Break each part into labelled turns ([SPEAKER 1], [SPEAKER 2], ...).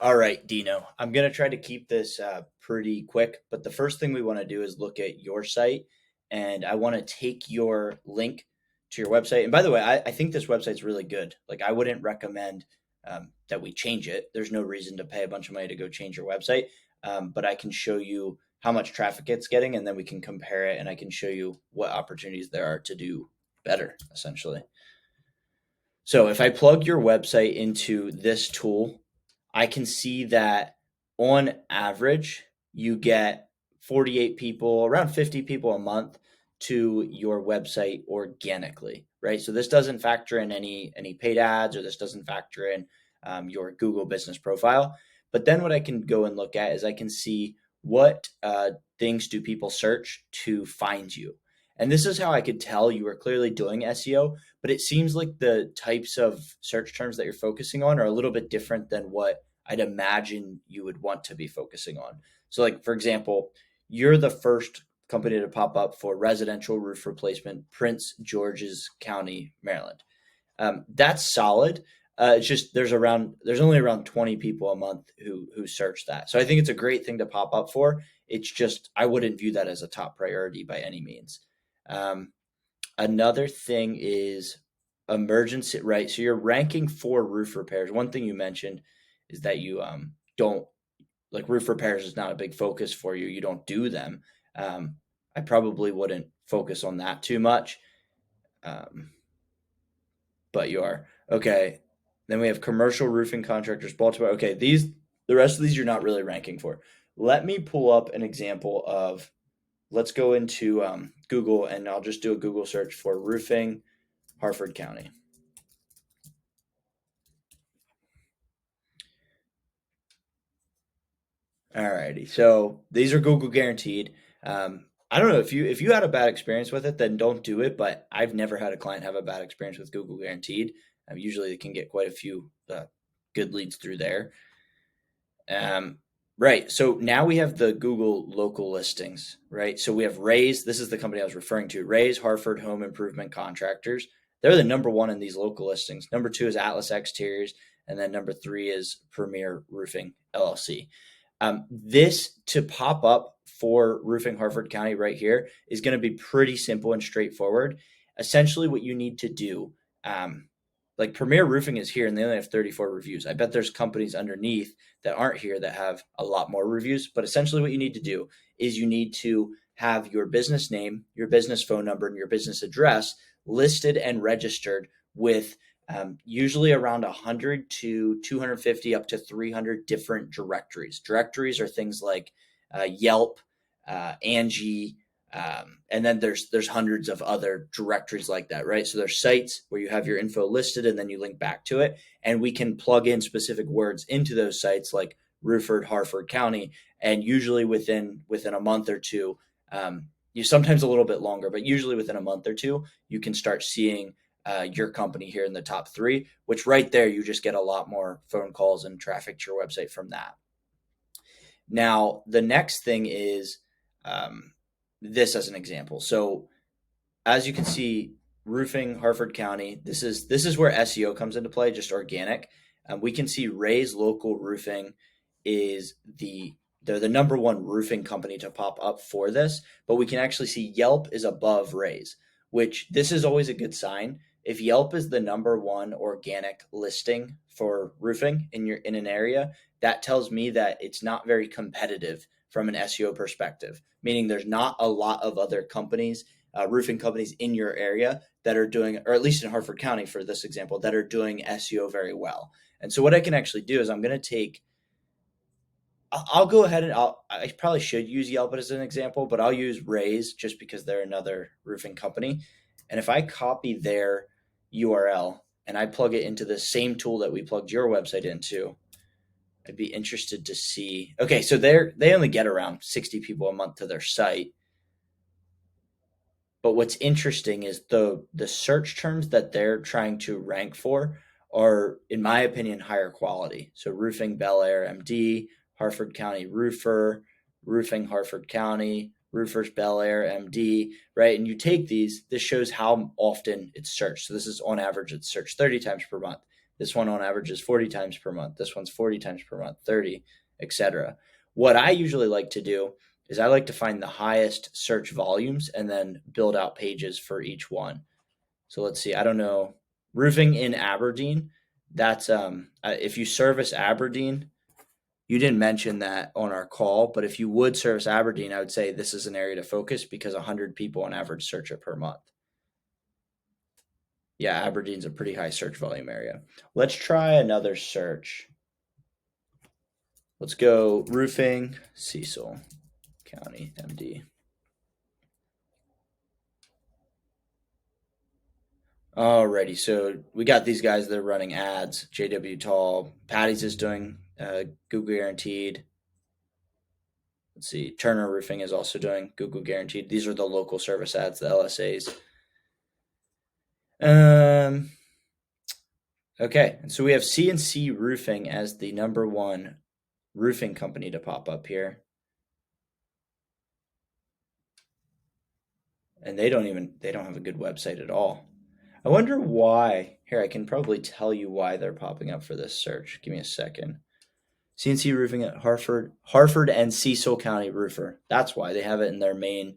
[SPEAKER 1] All right, Dino. I'm going to try to keep this pretty quick, but the first thing we want to do is look at your site, and I want to take your link to your website. And by the way, I think this website's really good. Like, I wouldn't recommend that we change it. There's no reason to pay a bunch of money to go change your website, but I can show you how much traffic it's getting, and then we can compare it, and I can show you what opportunities there are to do better, essentially. So if I plug your website into this tool, I can see that on average, you get 48 people, around 50 people a month to your website organically, right? So this doesn't factor in any paid ads, or this doesn't factor in your Google business profile. But then what I can go and look at is I can see what things do people search to find you. And this is how I could tell you are clearly doing SEO, but it seems like the types of search terms that you're focusing on are a little bit different than what I'd imagine you would want to be focusing on. So, like, for example, you're the first company to pop up for residential roof replacement, Prince George's County, Maryland. That's solid. It's just there's only around 20 people a month who search that. So I think it's a great thing to pop up for. It's just I wouldn't view that as a top priority by any means. Um, Another thing is emergency, right? So you're ranking for roof repairs. One thing you mentioned is that you don't like roof repairs is not a big focus for you. You don't do them. I probably wouldn't focus on that too much, um, but you are. Okay. Then we have commercial roofing contractors, Baltimore. Okay, the rest of these you're not really ranking for. Let me pull up an example of. Let's go into Google, and I'll just do a Google search for roofing Harford County. Alrighty, so these are Google guaranteed. I don't know if you had a bad experience with it, then don't do it. But I've never had a client have a bad experience with Google guaranteed. Usually, they can get quite a few good leads through there. Um, right. So now we have the Google local listings, right? So we have Raise. This is the company I was referring to. Raise Harford Home Improvement Contractors. They're the number one in these local listings. Number two is Atlas Exteriors, and then number three is Premier Roofing LLC. This to pop up for Roofing Harford County right here is going to be pretty simple and straightforward. Essentially, what you need to do, um, like Premier Roofing is here and they only have 34 reviews. I bet there's companies underneath that aren't here that have a lot more reviews. But essentially, what you need to do is you need to have your business name, your business phone number, and your business address listed and registered with usually around 100 to 250 up to 300 different directories. Directories are things like Yelp, Angie, and then there's hundreds of other directories like that, right? So there's sites where you have your info listed and then you link back to it, and we can plug in specific words into those sites like Ruford, Harford County, and usually within a month or two, you sometimes a little bit longer, but usually within a month or two, you can start seeing your company here in the top three, which right there you just get a lot more phone calls and traffic to your website from that. Now, the next thing is um, this as an example. So as you can see, roofing Harford County. This is where SEO comes into play, just organic. We can see Ray's Local Roofing is they're the number one roofing company to pop up for this, but we can actually see Yelp is above Ray's, which this is always a good sign. If Yelp is the number one organic listing for roofing in an area, that tells me that it's not very competitive from an SEO perspective, meaning there's not a lot of other companies, roofing companies in your area that are doing, or at least in Harford County for this example, that are doing SEO very well. And so what I can actually do is I'll go ahead and I probably should use Yelp as an example, but I'll use Raise just because they're another roofing company. And if I copy their URL and I plug it into the same tool that we plugged your website into, I'd be interested to see. Okay, so they only get around 60 people a month to their site. But what's interesting is the search terms that they're trying to rank for are, in my opinion, higher quality. So roofing Bel Air MD, Harford County roofer, roofing Harford County, roofers Bel Air MD, right? And you take these, this shows how often it's searched. So this is on average, it's searched 30 times per month. This one on average is 40 times per month. This one's 40 times per month, 30, etc. What I usually like to do is I like to find the highest search volumes and then build out pages for each one. So let's see. I don't know. Roofing in Aberdeen. That's if you service Aberdeen, you didn't mention that on our call, but if you would service Aberdeen, I would say this is an area to focus because 100 people on average search it per month. Yeah, Aberdeen's a pretty high search volume area. Let's try another search. Let's go roofing, Cecil County, MD. Alrighty, so we got these guys that are running ads. JW Tall, Patty's is doing Google Guaranteed. Let's see, Turner Roofing is also doing Google Guaranteed. These are the local service ads, the LSAs. Okay, and so we have CNC Roofing as the number one roofing company to pop up here. And they don't have a good website at all. I wonder why. Here, I can probably tell you why they're popping up for this search. Give me a second. CNC Roofing at Harford and Cecil County Roofer. That's why they have it in their main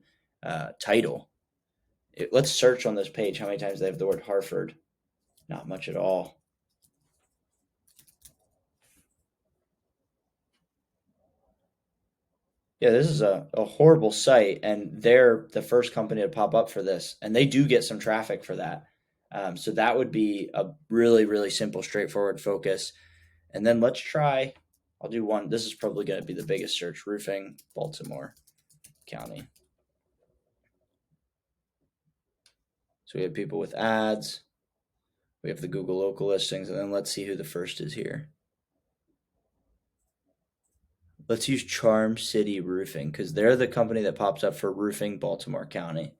[SPEAKER 1] title. Let's search on this page how many times they have the word Harford. Not much at all. Yeah, this is a horrible site, and they're the first company to pop up for this, and they do get some traffic for that. So that would be a really, really simple, straightforward focus. And then let's try, I'll do one. This is probably going to be the biggest search, roofing, Baltimore County. So we have people with ads. We have the Google local listings, and then let's see who the first is here. Let's use Charm City Roofing because they're the company that pops up for roofing, Baltimore County.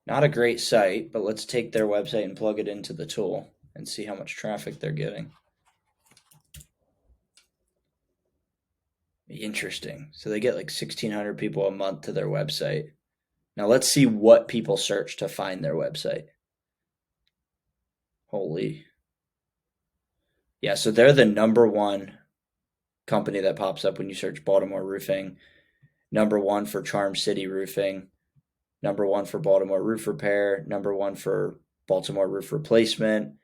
[SPEAKER 1] Not a great site, but let's take their website and plug it into the tool and see how much traffic they're getting. Interesting. So they get like 1,600 people a month to their website. Now let's see what people search to find their website. Holy. Yeah, so they're the number one company that pops up when you search Baltimore Roofing. Number one for Charm City Roofing. Number one for Baltimore Roof Repair. Number one for Baltimore Roof Replacement.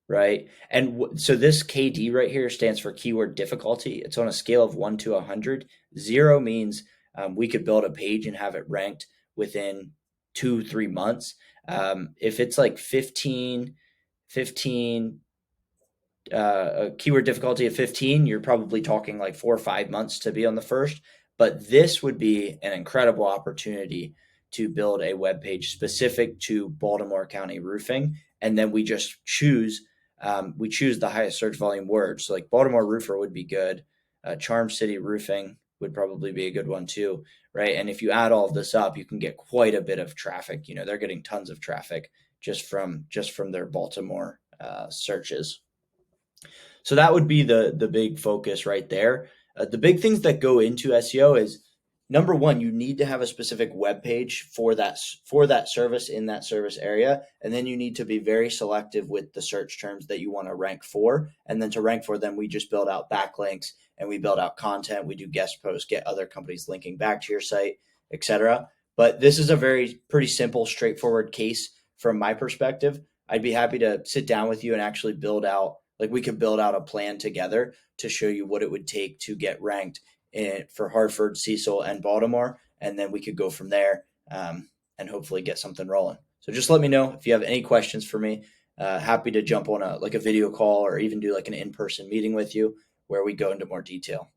[SPEAKER 1] Right? And so this KD right here stands for keyword difficulty. It's on a scale of 1 to 100. 0 means we could build a page and have it ranked within 2-3 months. If it's like 15, a keyword difficulty of 15, you're probably talking like 4 or 5 months to be on the first. But this would be an incredible opportunity to build a web page specific to Baltimore County roofing, and then we just choose the highest search volume words. So like Baltimore Roofer would be good. Charm City Roofing would probably be a good one too, right? And if you add all of this up, you can get quite a bit of traffic. They're getting tons of traffic just from their Baltimore searches. So that would be the big focus right there. The big things that go into SEO is number one, you need to have a specific web page for that service in that service area, and then you need to be very selective with the search terms that you want to rank for. And then to rank for them, we just build out backlinks and we build out content. We do guest posts, get other companies linking back to your site, etc. But this is a pretty simple, straightforward case from my perspective. I'd be happy to sit down with you and actually we could build out a plan together to show you what it would take to get ranked for Hartford, Cecil, and Baltimore, and then we could go from there and hopefully get something rolling. So just let me know if you have any questions for me. Happy to jump on a video call or even do like an in-person meeting with you where we go into more detail.